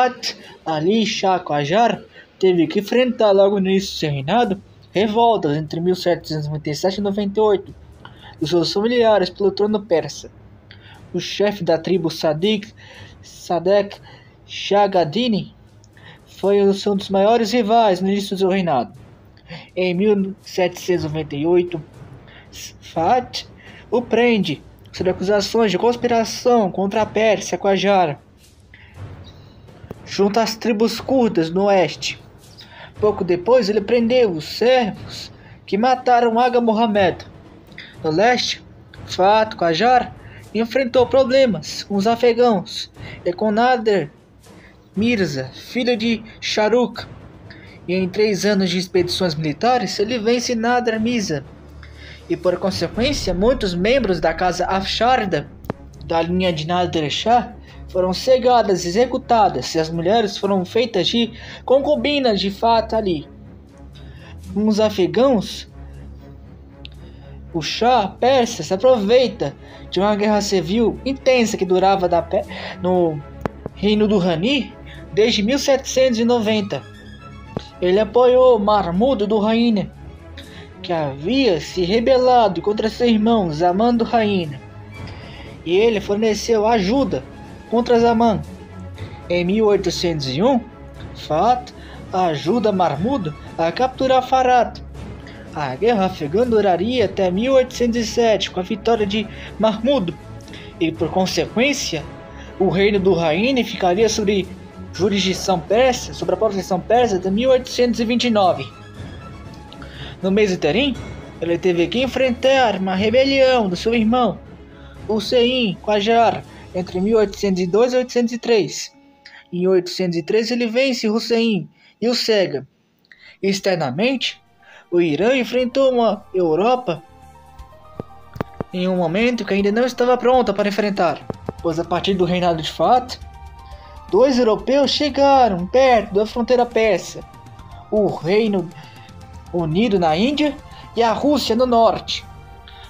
Fath Ali Shah Qajar teve que enfrentar logo no início do seu reinado revoltas entre 1797 e 98 dos seus familiares pelo trono persa. O chefe da tribo Sadek Shah-Gadini foi um dos maiores rivais no início do seu reinado. Em 1798, Fath o prende sob acusações de conspiração contra a Pérsia Qajar, junto às tribos curdas no oeste. Pouco depois, ele prendeu os servos que mataram Aga Mohammed. No leste, Fath Qajar enfrentou problemas com os afegãos e com Nader Mirza, filho de Shahrukh. E em 3 anos de expedições militares, ele vence Nader Mirza. E por consequência, muitos membros da casa Afsharda, da linha de Nader Shah, foram cegadas e executadas, e as mulheres foram feitas de concubinas de Fath Ali. Com os afegãos, o Shah persa se aproveita de uma guerra civil intensa que durava no reino do Rani desde 1790. Ele apoiou Mahmud do Raina, que havia se rebelado contra seu irmão Zaman do Raina, e ele forneceu ajuda contra Zaman. Em 1801, Fath ajuda Mahmud a capturar Farad. A guerra afegã duraria até 1807, com a vitória de Mahmud, e por consequência, o reino do Raina ficaria sob jurisdição persa, sob a proteção persa até 1829. No mês interim, ele teve que enfrentar uma rebelião do seu irmão, Hussein Qajar, entre 1802 e 1803. Em 1803 ele vence Hussein e o cega. Externamente, o Irã enfrentou uma Europa em um momento que ainda não estava pronta para enfrentar, pois a partir do reinado de Fath, 2 europeus chegaram perto da fronteira persa: o Reino Unido na Índia e a Rússia no norte.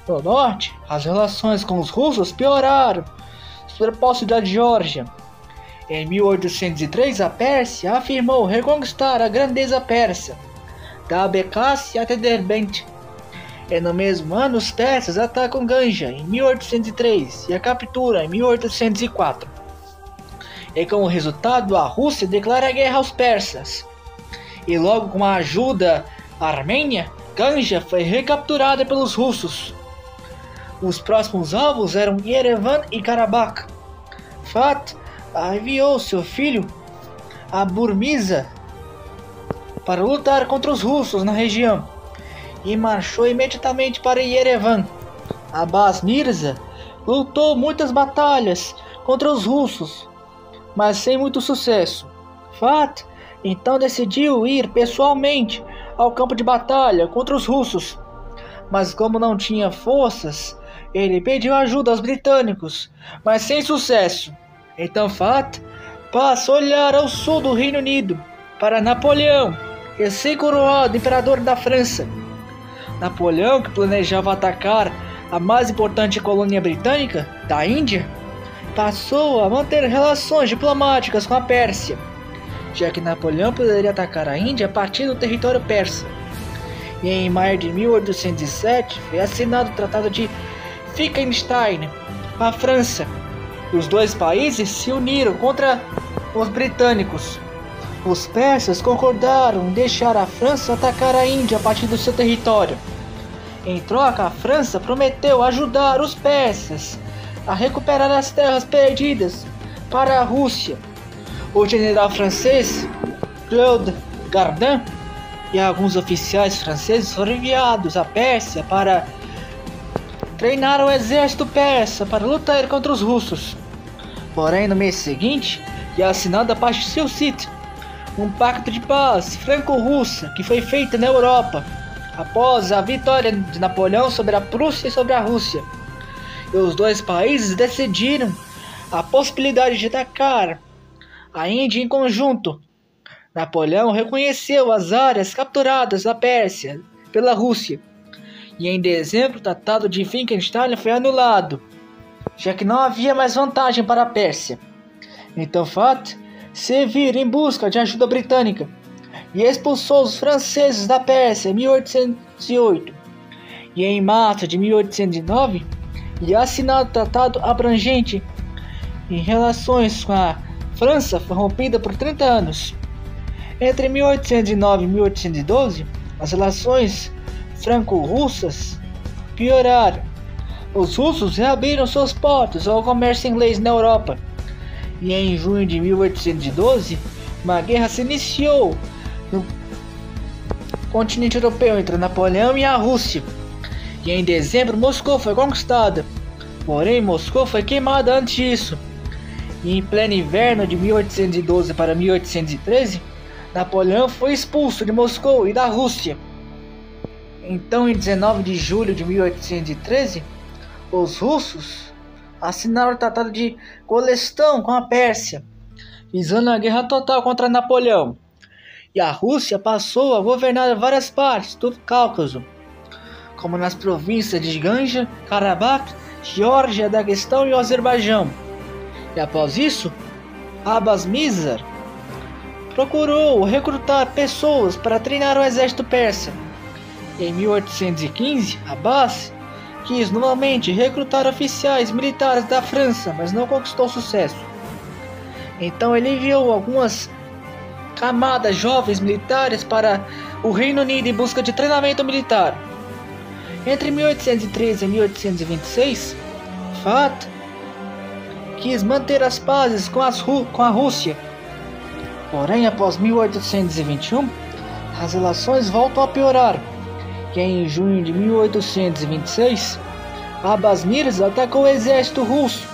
No norte, as relações com os russos pioraram sob a posse da Geórgia. Em 1803, a Pérsia afirmou reconquistar a grandeza persa, da Abecácia até Derbent. E no mesmo ano, os persas atacam Ganja em 1803 e a capturam em 1804. E como resultado, a Rússia declara guerra aos persas. E logo com a ajuda armênia, Ganja foi recapturada pelos russos. Os próximos alvos eram Yerevan e Karabakh. Fath enviou seu filho Aburmiza para lutar contra os russos na região e marchou imediatamente para Yerevan. Abbas Mirza lutou muitas batalhas contra os russos, mas sem muito sucesso. Fath então decidiu ir pessoalmente ao campo de batalha contra os russos, mas como não tinha forças, ele pediu ajuda aos britânicos, mas sem sucesso. Então Fath passa a olhar ao sul do Reino Unido para Napoleão, recém-coroado imperador da França. Napoleão, que planejava atacar a mais importante colônia britânica, da Índia, passou a manter relações diplomáticas com a Pérsia, já que Napoleão poderia atacar a Índia a partir do território persa. E em maio de 1807 foi assinado o Tratado de Wittgenstein com a França. Os 2 países se uniram contra os britânicos. Os persas concordaram em deixar a França atacar a Índia a partir do seu território. Em troca, a França prometeu ajudar os persas a recuperar as terras perdidas para a Rússia. O general francês Claude Gardin e alguns oficiais franceses foram enviados à Pérsia para treinar o exército persa para lutar contra os russos. Porém, no mês seguinte, é assinado a paz de Tilsit, um pacto de paz franco-russa que foi feito na Europa após a vitória de Napoleão sobre a Prússia e sobre a Rússia. E os 2 países decidiram a possibilidade de atacar a Índia em conjunto. Napoleão reconheceu as áreas capturadas da Pérsia pela Rússia, e em dezembro o Tratado de Wittgenstein foi anulado, já que não havia mais vantagem para a Pérsia. Então Fath se vira em busca de ajuda britânica e expulsou os franceses da Pérsia em 1808. E em março de 1809, e assinado o tratado abrangente em relações com a França foi rompida por 30 anos. Entre 1809 e 1812, as relações franco-russas pioraram. Os russos reabriram seus portos ao comércio inglês na Europa. E em junho de 1812, uma guerra se iniciou no continente europeu entre Napoleão e a Rússia. E em dezembro, Moscou foi conquistada. Porém, Moscou foi queimada antes disso. E em pleno inverno de 1812 para 1813, Napoleão foi expulso de Moscou e da Rússia. Então, em 19 de julho de 1813, os russos assinaram o Tratado de Golestão com a Pérsia, visando a guerra total contra Napoleão. E a Rússia passou a governar várias partes do Cáucaso, como nas províncias de Ganja, Karabakh, Geórgia, Daguestão e Azerbaijão. E após isso, Abbas Mizar procurou recrutar pessoas para treinar o exército persa. Em 1815, Abbas quis novamente recrutar oficiais militares da França, mas não conquistou sucesso. Então ele enviou algumas camadas jovens militares para o Reino Unido em busca de treinamento militar. Entre 1813 e 1826, Fahd quis manter as pazes com a Rússia. Porém, após 1821, as relações voltam a piorar. E em junho de 1826, Abbas Mirza atacou o exército russo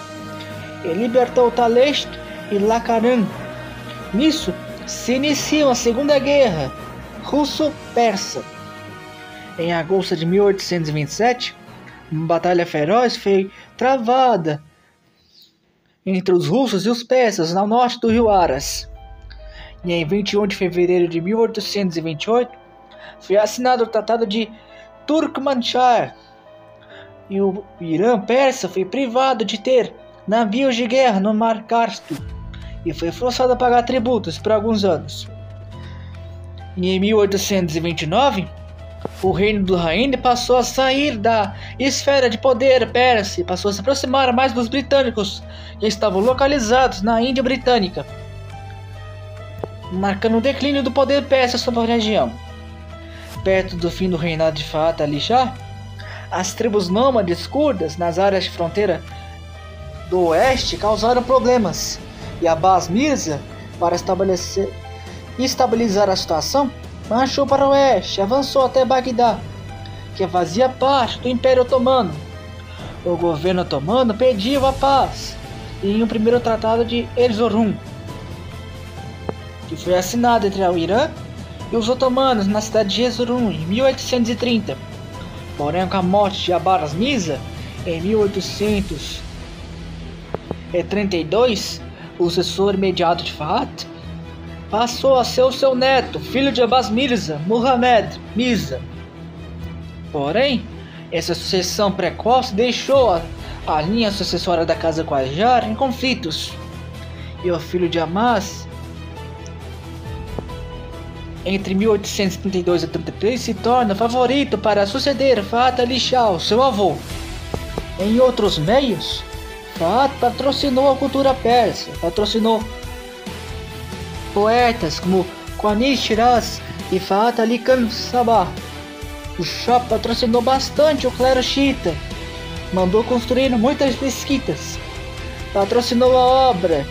e libertou Talest e Lakharan. Nisso, se inicia a Segunda Guerra Russo-Persa. Em agosto de 1827, uma batalha feroz foi travada entre os russos e os persas no norte do rio Aras. E em 21 de fevereiro de 1828, foi assinado o Tratado de Turkmenchai, e o Irã persa foi privado de ter navios de guerra no Mar Cáspio e foi forçado a pagar tributos por alguns anos. E em 1829, o reino do Hind passou a sair da esfera de poder persa e passou a se aproximar mais dos britânicos, que estavam localizados na Índia Britânica, marcando o declínio do poder persa sobre a região. Perto do fim do reinado de Fahd Ali Shah, as tribos nômades curdas nas áreas de fronteira do oeste causaram problemas, e Abbas Mirza, para estabilizar a situação, marchou para o oeste e avançou até Bagdá, que fazia parte do Império Otomano. O governo otomano pediu a paz em um primeiro tratado de Erzurum, que foi assinado entre o Irã e os otomanos na cidade de Erzurum em 1830. Porém, com a morte de Abbas Mirza em 1832, o sucessor imediato de Fahd passou a ser o seu neto, filho de Abbas Mirza, Muhammad Mirza. Porém, essa sucessão precoce deixou a linha sucessória da casa Qajar em conflitos, e o filho de Abbas, entre 1832 e 1833, se torna favorito para suceder Fahd Ali Shah, seu avô. Em outros meios, Fahd patrocinou a cultura persa, patrocinou poetas como Qani Shiraz e Fahd Ali Khan Sabah. O Shah patrocinou bastante o clero xiita, mandou construir muitas mesquitas, patrocinou a obra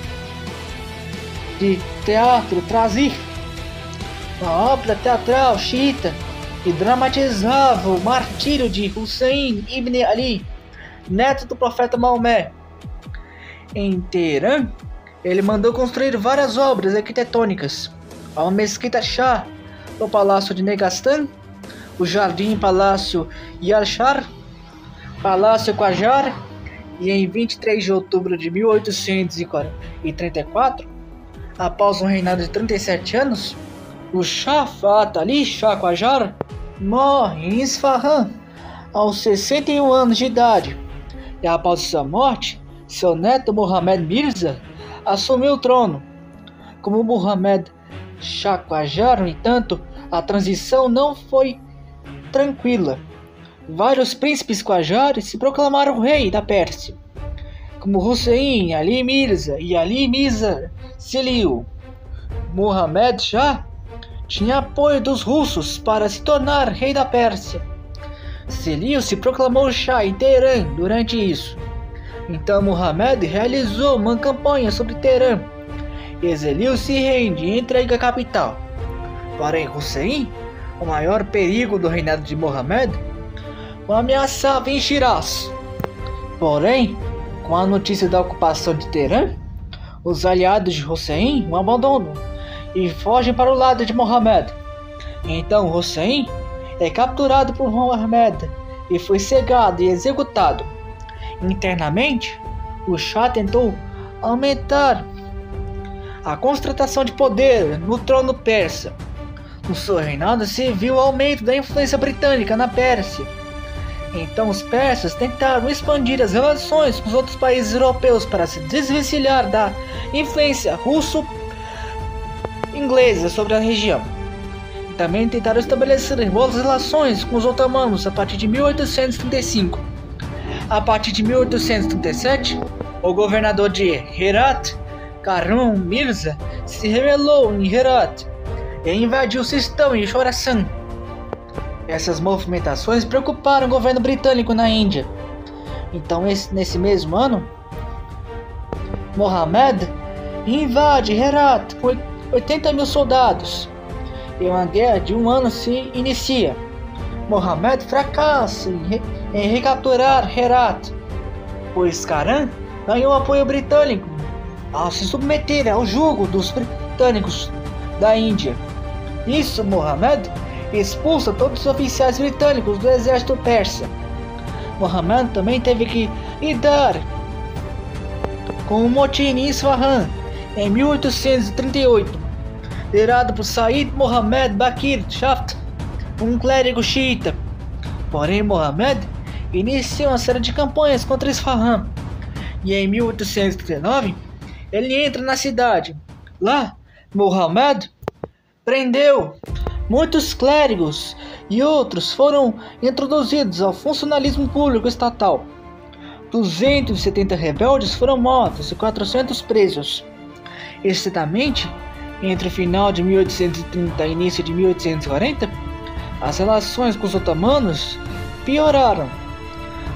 de teatro Trazih, uma obra teatral xiita que dramatizava o martírio de Hussein ibn Ali, neto do profeta Maomé. Em Teherã, ele mandou construir várias obras arquitetônicas, a Mesquita Shah, o Palácio de Negastan, o Jardim Palácio Yarshar, Palácio Qajar, e em 23 de outubro de 1834, após um reinado de 37 anos, o Shah Fahd Ali Shah Qajar morre em Isfahan aos 61 anos de idade, e após sua morte, seu neto Muhammad Mirza assumiu o trono. como Muhammad Shah Qajar. No entanto, a transição não foi tranquila. Vários príncipes Qajares se proclamaram rei da Pérsia, como Hussein Ali Mirza e Ali Mirza Selim. Muhammad Shah tinha apoio dos russos para se tornar rei da Pérsia. Selim se proclamou Shah em Teherã durante isso. Então Muhammad realizou uma campanha sobre Teherã e Selim se rende e entrega a capital. Porém, Hussein, o maior perigo do reinado de Muhammad, o ameaçava em Shiraz. Porém, com a notícia da ocupação de Teherã, os aliados de Hussein o abandonam e fogem para o lado de Muhammad. Então Hussein é capturado por Muhammad e foi cegado e executado. Internamente, o Shah tentou aumentar a concentração de poder no trono persa. No seu reinado se viu o aumento da influência britânica na Pérsia. Então os persas tentaram expandir as relações com os outros países europeus para se desvencilhar da influência russo-inglesa sobre a região. Também tentaram estabelecer boas relações com os otomanos a partir de 1835. A partir de 1837, o governador de Herat, Karun Mirza, se rebelou em Herat e invadiu Sistão e Khorasan. Essas movimentações preocuparam o governo britânico na Índia. Então, nesse mesmo ano, Muhammad invade Herat com 80 mil soldados e uma guerra de um ano se inicia. Muhammad fracassa em recapturar Herat, pois Karan ganhou apoio britânico ao se submeter ao jugo dos britânicos da Índia. Isso, Muhammad expulsa todos os oficiais britânicos do exército persa. Muhammad também teve que lidar com o motim em Isfahan em 1838, liderado por Said Mohammed Bakir Shaft, um clérigo xiita. Porém, Muhammad iniciou uma série de campanhas contra Isfahan e em 1839 ele entra na cidade. Lá, Muhammad prendeu muitos clérigos e outros foram introduzidos ao funcionalismo público estatal. 270 rebeldes foram mortos e 400 presos. Estritamente, entre o final de 1830 e início de 1840, as relações com os otomanos pioraram.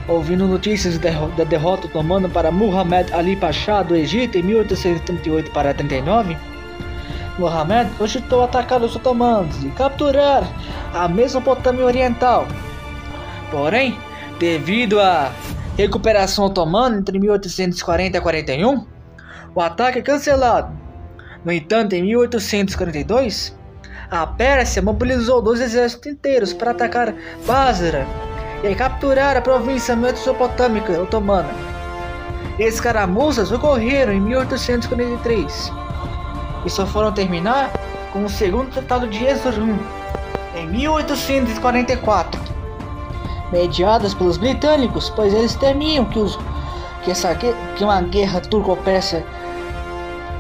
Ouvindo notícias da derrota otomana para Muhammad Ali Pasha do Egito em 1838 para 39, Muhammad cogitou atacar os otomanos e capturar a Mesopotâmia Oriental. Porém, devido à recuperação otomana entre 1840 e 41, o ataque é cancelado. No entanto, em 1842, a Pérsia mobilizou 2 exércitos inteiros para atacar Basra e capturar a província mesopotâmica otomana. Escaramuças ocorreram em 1843 e só foram terminar com o segundo Tratado de Erzurum em 1844, mediadas pelos britânicos, pois eles temiam que uma guerra turco-persa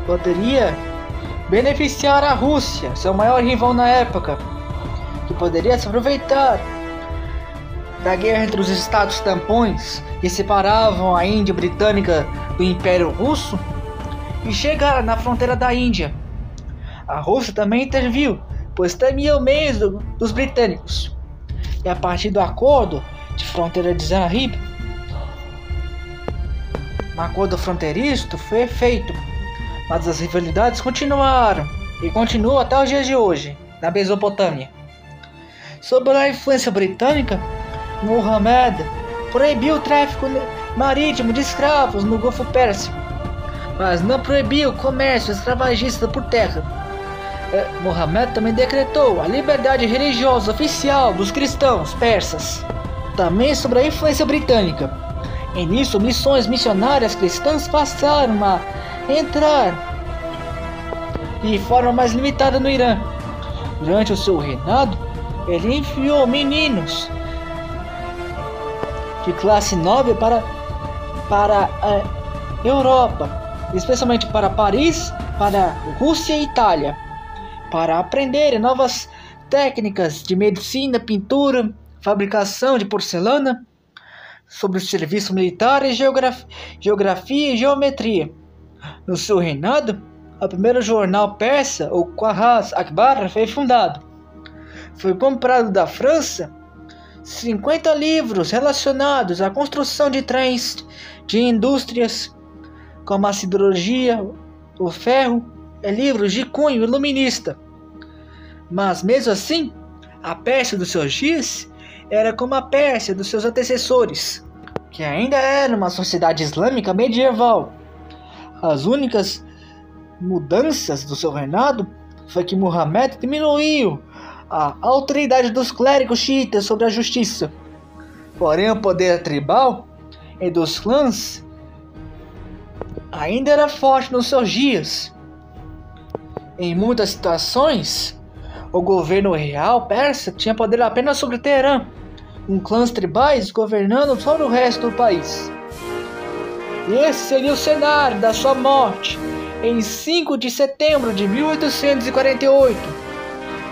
poderia beneficiar a Rússia, seu maior rival na época, que poderia se aproveitar da guerra entre os estados tampões que separavam a Índia britânica do Império Russo e chegar na fronteira da Índia. A Rússia também interviu, pois temia o medo dos britânicos. E a partir do acordo de fronteira de Zanrib, um acordo fronteiriço foi feito, mas as rivalidades continuaram e continuam até os dias de hoje, na Mesopotâmia. Sob a influência britânica, Muhammad proibiu o tráfico marítimo de escravos no Golfo Pérsico, mas não proibiu o comércio escravagista por terra. Muhammad também decretou a liberdade religiosa oficial dos cristãos persas, também sob a influência britânica. E nisso, missões missionárias cristãs passaram a entrar de forma mais limitada no Irã. Durante o seu reinado, ele enviou meninos de classe nobre para a Europa, especialmente para Paris para Rússia e Itália, para aprender novas técnicas de medicina, pintura, fabricação de porcelana, sobre o serviço militar e geografia e geometria. No seu reinado, o primeiro jornal persa, o Qahraz Akbar, foi fundado. Foi comprado da França 50 livros relacionados à construção de trens, de indústrias, como a siderurgia, o ferro, e livros de cunho iluminista. Mas mesmo assim, a Pérsia dos seus dias era como a Pérsia dos seus antecessores, que ainda era uma sociedade islâmica medieval. As únicas mudanças do seu reinado foi que Muhammad diminuiu a autoridade dos clérigos xiitas sobre a justiça. Porém, o poder tribal e dos clãs ainda era forte nos seus dias. Em muitas situações, o governo real persa tinha poder apenas sobre Teherã, com clãs tribais governando todo o resto do país. E esse seria o cenário da sua morte em 5 de setembro de 1848,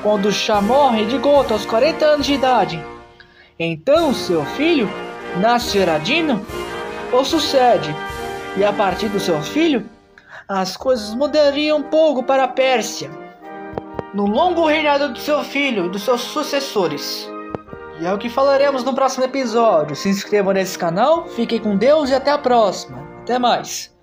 quando Shah morre de gota aos 40 anos de idade. Então seu filho, Nasir-ad-Din, o sucede, e a partir do seu filho, as coisas mudariam um pouco para a Pérsia, no longo reinado do seu filho e dos seus sucessores. E é o que falaremos no próximo episódio. Se inscrevam nesse canal, fiquem com Deus e até a próxima. Até mais.